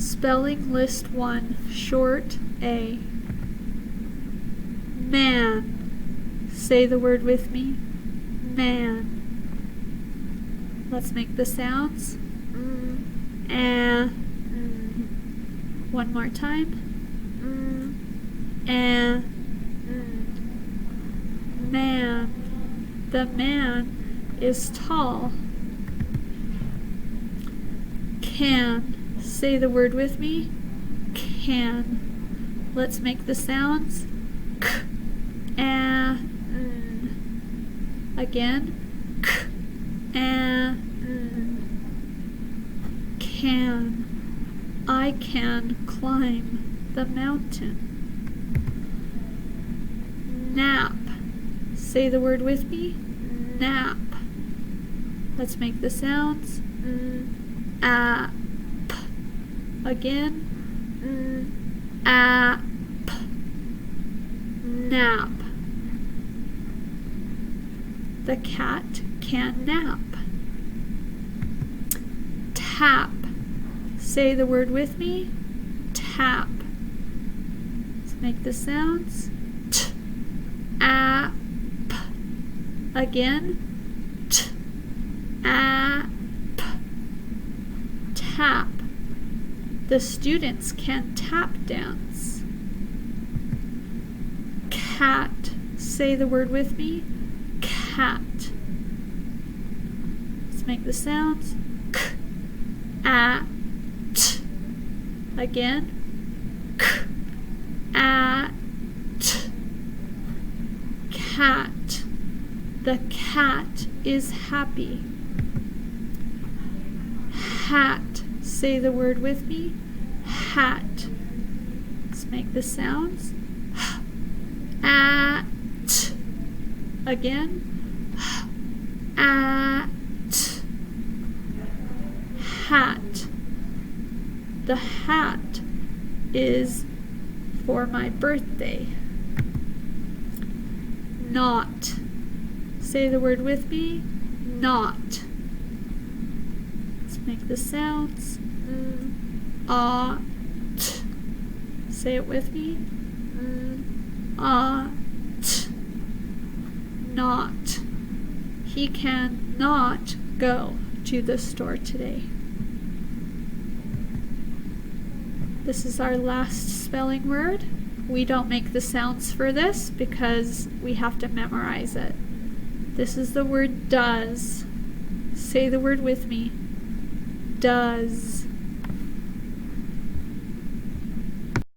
Spelling list 1, short A. Man. Say the word with me. Man. Let's make the sounds. And. One more time. And. Man. The man is tall. Can. Say the word with me. Can. Let's make the sounds. K, and, again. K, and, can. I can climb the mountain. Nap. Say the word with me. Nap. Let's make the sounds. App. Again. App. Nap. The cat can nap. Tap. Say the word with me. Tap. Let's make the sounds. T. App. Again. T. App. Tap. The students can tap dance. Cat. Say the word with me. Cat. Let's make the sounds. K, a, t. Again. K, a, t. Cat. The cat is happy. Hat. Say the word with me. Hat. Let's make the sounds. At. Again. At. Hat. The hat is for my birthday. Not. Say the word with me. Not. Let's make the sounds. T. Say it with me. T. Not. He can not go to the store today. This is our last spelling word. We don't make the sounds for this because we have to memorize it. This is the word does. Say the word with me. Does.